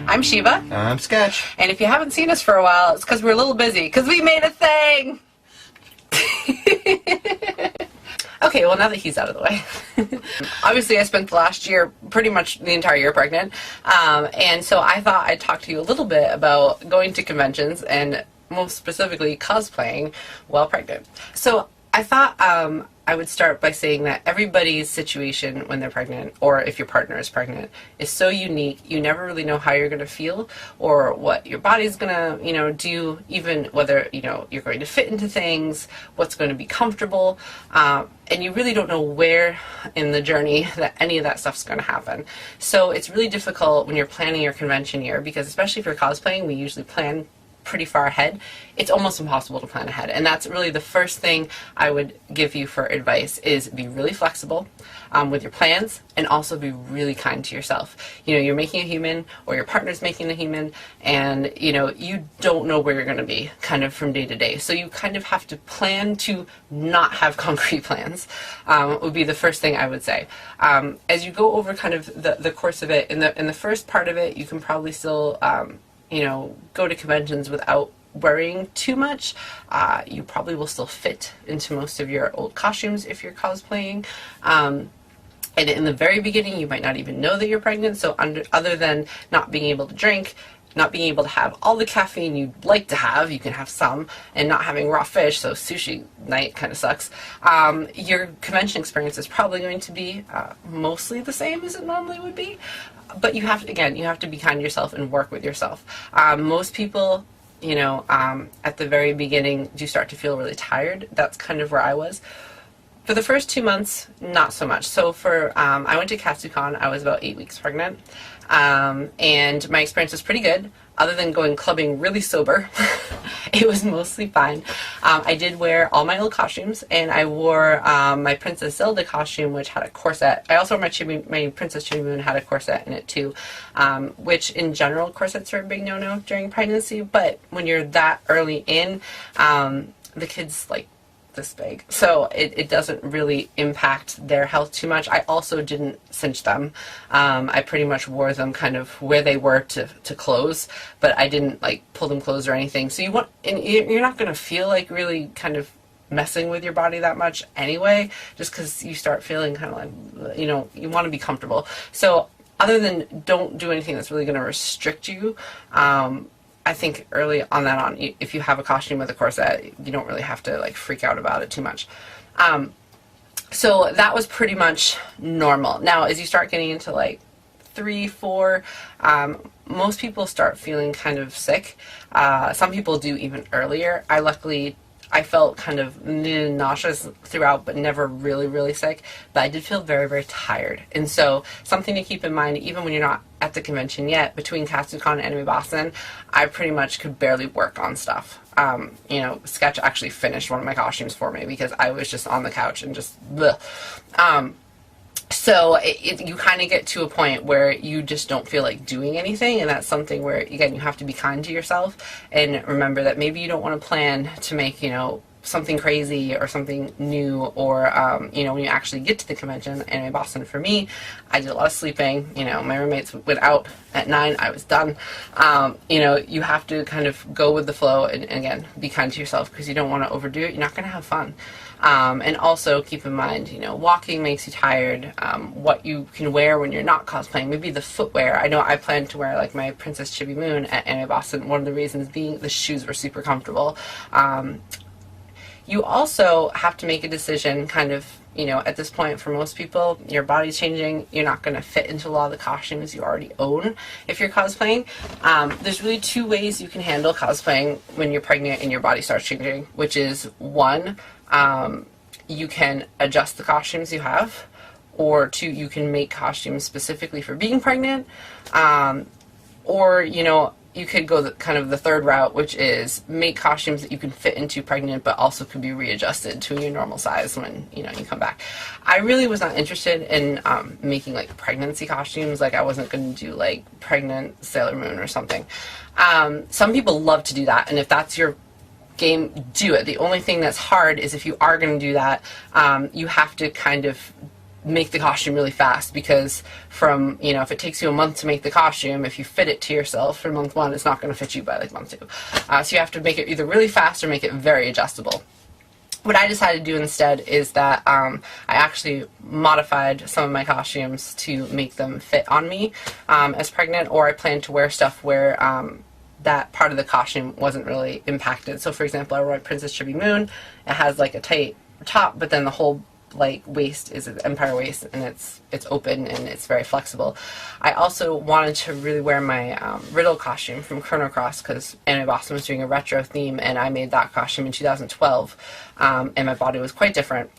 I'm Shiva. I'm Sketch. And if you haven't seen us for a while, it's because we're a little busy, because we made a thing! Okay, well, now that he's out of the way. Obviously, I spent the last year, pretty much the entire year, pregnant. And so I thought I'd talk to you a little bit about going to conventions and most specifically cosplaying while pregnant. So I thought I would start by saying that everybody's situation when they're pregnant, or if your partner is pregnant, is so unique. You never really know how you're going to feel or what your body's going to, do, even whether, you're going to fit into things, what's going to be comfortable. And you really don't know where in the journey that any of that stuff's going to happen. So it's really difficult when you're planning your convention year, because especially if you're cosplaying, we usually plan pretty far ahead. It's almost impossible to plan ahead, and that's really the first thing I would give you for advice, is be really flexible with your plans, and also be really kind to yourself. You're making a human, or your partner's making a human, and you don't know where you're going to be kind of from day to day, so you kind of have to plan to not have concrete plans. Would be the first thing I would say. As you go over kind of the course of it, in the first part of it, you can probably still go to conventions without worrying too much. You probably will still fit into most of your old costumes if you're cosplaying. And in the very beginning, you might not even know that you're pregnant, so other than not being able to drink, not being able to have all the caffeine you'd like to have, you can have some, and not having raw fish, so sushi night kind of sucks. Your convention experience is probably going to be mostly the same as it normally would be, but you have to be kind to yourself and work with yourself. Most people, at the very beginning do start to feel really tired. That's kind of where I was. For the first 2 months, not so much. So I went to KatsuCon, I was about 8 weeks pregnant, and my experience was pretty good. Other than going clubbing really sober, it was mostly fine. I did wear all my old costumes, and I wore my Princess Zelda costume, which had a corset. I also wore my Princess Chibi Moon had a corset in it too, which in general, corsets are a big no-no during pregnancy, but when you're that early in, the kids this big, so it doesn't really impact their health too much. I also didn't cinch them. I pretty much wore them kind of where they were to close, but I didn't pull them closed or anything. So you're not going to feel like really kind of messing with your body that much anyway, just because you start feeling kind of you want to be comfortable. So other than don't do anything that's really going to restrict you, I think early on if you have a costume with a corset, you don't really have to freak out about it too much. So that was pretty much normal. Now, as you start getting into 3, 4, most people start feeling kind of sick. Some people do even earlier. I felt kind of nauseous throughout, but never really, really sick. But I did feel very, very tired. And so something to keep in mind, even when you're not at the convention yet, between KatsuCon and Anime Boston, I pretty much could barely work on stuff. Sketch actually finished one of my costumes for me because I was just on the couch and just bleh. So you kind of get to a point where you just don't feel like doing anything, and that's something where, again, you have to be kind to yourself and remember that maybe you don't want to plan to make, something crazy or something new, or, when you actually get to the convention. Anime Boston, for me, I did a lot of sleeping. My roommates went out at 9, I was done. You have to kind of go with the flow and again, be kind to yourself, because you don't want to overdo it. You're not going to have fun. And also keep in mind, walking makes you tired. What you can wear when you're not cosplaying, maybe the footwear. I know I planned to wear my Princess Chibi Moon at Anime Boston. One of the reasons being the shoes were super comfortable. You also have to make a decision kind of, at this point, for most people, your body's changing. You're not going to fit into a lot of the costumes you already own if you're cosplaying. There's really 2 ways you can handle cosplaying when you're pregnant and your body starts changing, which is 1, you can adjust the costumes you have, or 2, you can make costumes specifically for being pregnant, or, you could go the third route, which is make costumes that you can fit into pregnant, but also could be readjusted to your normal size when, you come back. I really was not interested in making pregnancy costumes. I wasn't going to do pregnant Sailor Moon or something. Some people love to do that, and if that's your game, do it. The only thing that's hard is if you are going to do that, you have to kind of make the costume really fast, because from, you know, if it takes you a month to make the costume, if you fit it to yourself for month 1, it's not going to fit you by like month 2. So you have to make it either really fast or make it very adjustable. What I decided to do instead is that I actually modified some of my costumes to make them fit on me as pregnant, or I planned to wear stuff where that part of the costume wasn't really impacted. So for example, I wore Princess Chibi Moon. It has like a tight top, but then the whole like waist is an empire waist, and it's open and it's very flexible. I also wanted to really wear my Riddle costume from Chrono Cross, because Anime Boston was doing a retro theme, and I made that costume in 2012, and my body was quite different.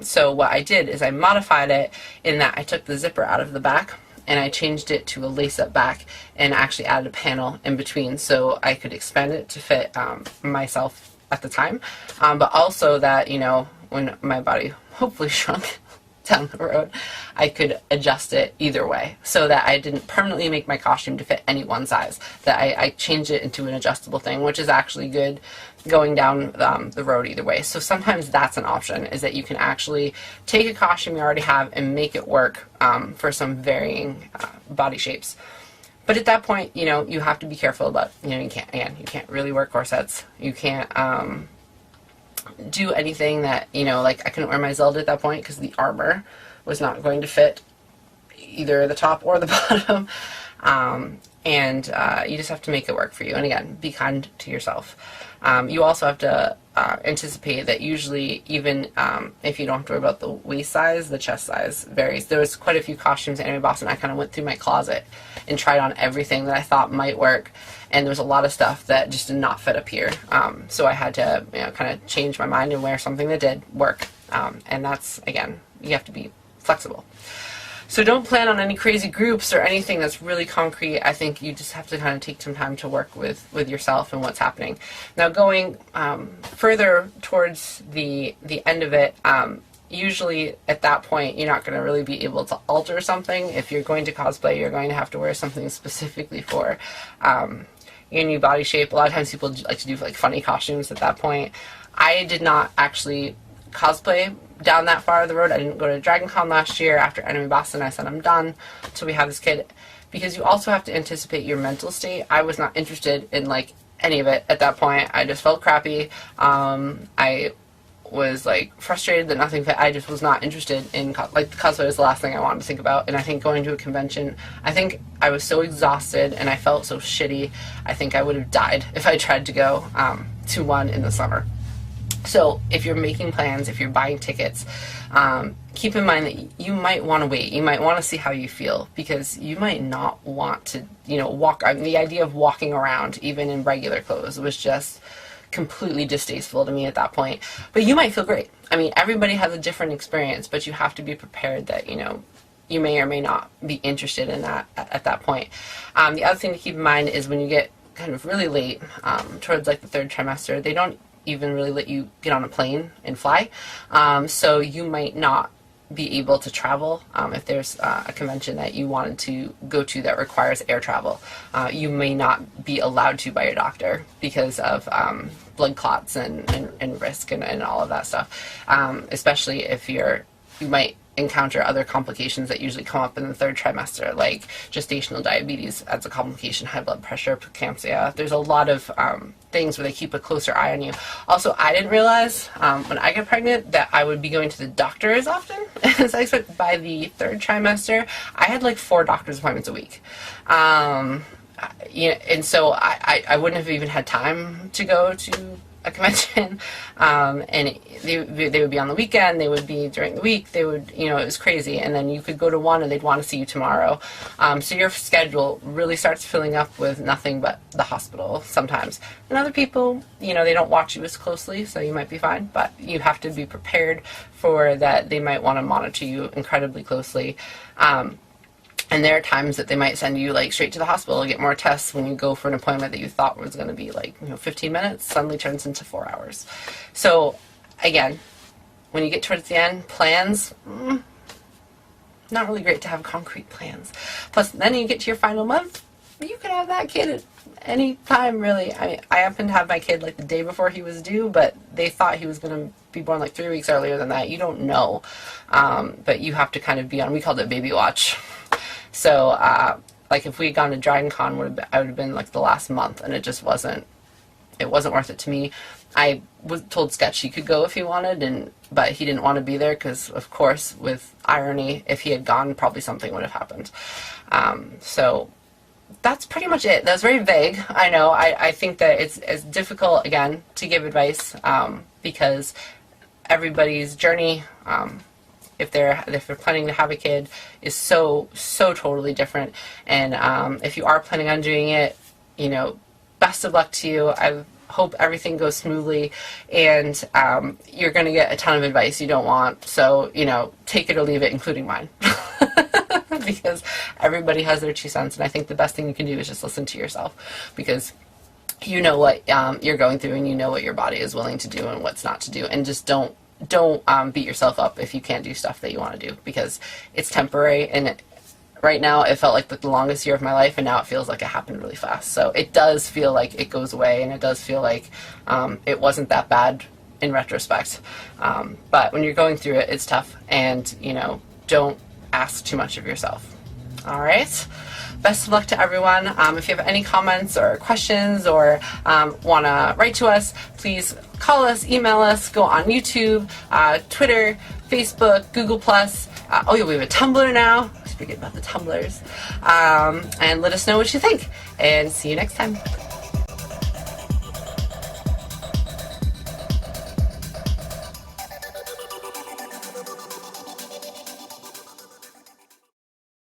So what I did is I modified it in that I took the zipper out of the back and I changed it to a lace-up back, and actually added a panel in between so I could expand it to fit myself at the time, but also that, you know, when my body hopefully shrunk down the road, I could adjust it either way, so that I didn't permanently make my costume to fit any one size, that I changed it into an adjustable thing, which is actually good going down the road either way. So sometimes that's an option, is that you can actually take a costume you already have and make it work for some varying body shapes. But at that point, you know, you have to be careful about, you know, you can't really wear corsets. You can't do anything that, you know, like I couldn't wear my Zelda at that point because the armor was not going to fit either the top or the bottom. And you just have to make it work for you. And again, be kind to yourself. You also have to anticipate that usually, even if you don't have to worry about the waist size, the chest size varies. There was quite a few costumes in Anime Boston. I kind of went through my closet and tried on everything that I thought might work, and there was a lot of stuff that just did not fit up here. So I had to, you know, kind of change my mind and wear something that did work. And that's, again, you have to be flexible. So don't plan on any crazy groups or anything that's really concrete. I think you just have to kind of take some time to work with yourself and what's happening. Now going further towards the end of it, usually at that point you're not going to really be able to alter something. If you're going to cosplay, you're going to have to wear something specifically for your new body shape. A lot of times people like to do like funny costumes at that point. I did not actually cosplay down that far of the road. I didn't go to Dragon Con last year. After Anime Boston, I said I'm done until we have this kid, because you also have to anticipate your mental state. I was not interested in like any of it at that point. I just felt crappy. I was like frustrated that nothing fit. I just was not interested in like cosplay was the last thing I wanted to think about. And I think going to a convention, I think I was so exhausted and I felt so shitty. I think I would have died if I tried to go to one in the summer. So if you're making plans, if you're buying tickets, keep in mind that you might want to wait. You might want to see how you feel, because you might not want to, you know, walk. I mean, the idea of walking around, even in regular clothes, was just completely distasteful to me at that point. But you might feel great. I mean, everybody has a different experience, but you have to be prepared that, you know, you may or may not be interested in that at that point. The other thing to keep in mind is when you get kind of really late, towards like the 3rd trimester, they don't even really let you get on a plane and fly. So you might not be able to travel if there's a convention that you wanted to go to that requires air travel. You may not be allowed to by your doctor because of blood clots and risk and all of that stuff. Especially if you might encounter other complications that usually come up in the 3rd trimester, like gestational diabetes as a complication, high blood pressure, preeclampsia. There's a lot of things where they keep a closer eye on you. Also, I didn't realize when I got pregnant that I would be going to the doctor as often as I expected. By the 3rd trimester, I had like 4 doctor's appointments a week. You know, and so I wouldn't have even had time to go to a convention, and they would be on the weekend, they would be during the week, they would, you know, it was crazy. And then you could go to one and they'd want to see you tomorrow. So your schedule really starts filling up with nothing but the hospital sometimes. And other people, you know, they don't watch you as closely, so you might be fine, but you have to be prepared for that. They might want to monitor you incredibly closely. And there are times that they might send you like straight to the hospital to get more tests when you go for an appointment that you thought was going to be like, you know, 15 minutes, suddenly turns into 4 hours. So again, when you get towards the end, plans, not really great to have concrete plans. Plus then you get to your final month, you could have that kid at any time really. I mean, I happened to have my kid like the day before he was due, but they thought he was going to be born like 3 weeks earlier than that. You don't know. But you have to kind of be on, we called it baby watch. So, like if we had gone to Dragon Con, I would have been like the last month, and it just wasn't worth it to me. I was told Sketch he could go if he wanted, but he didn't want to be there because, of course, with irony, if he had gone, probably something would have happened. So that's pretty much it. That's very vague. I know. I think that it's difficult, again, to give advice because everybody's journey, if they're planning to have a kid, is so totally different. And if you are planning on doing it, you know, best of luck to you. I hope everything goes smoothly, and you're going to get a ton of advice you don't want. So, you know, take it or leave it, including mine. Because everybody has their 2 cents, and I think the best thing you can do is just listen to yourself, because you know what you're going through, and you know what your body is willing to do and what's not to do, and just don't beat yourself up if you can't do stuff that you want to do, because it's temporary. And right now it felt like the longest year of my life, and now it feels like it happened really fast. So it does feel like it goes away, and it does feel like it wasn't that bad in retrospect. But when you're going through it, it's tough, and you know, don't ask too much of yourself. All right. Best of luck to everyone. If you have any comments or questions, or want to write to us, please call us, email us, go on YouTube, Twitter, Facebook, Google+. Oh yeah, we have a Tumblr now. I forget about the Tumblrs. And let us know what you think. And see you next time.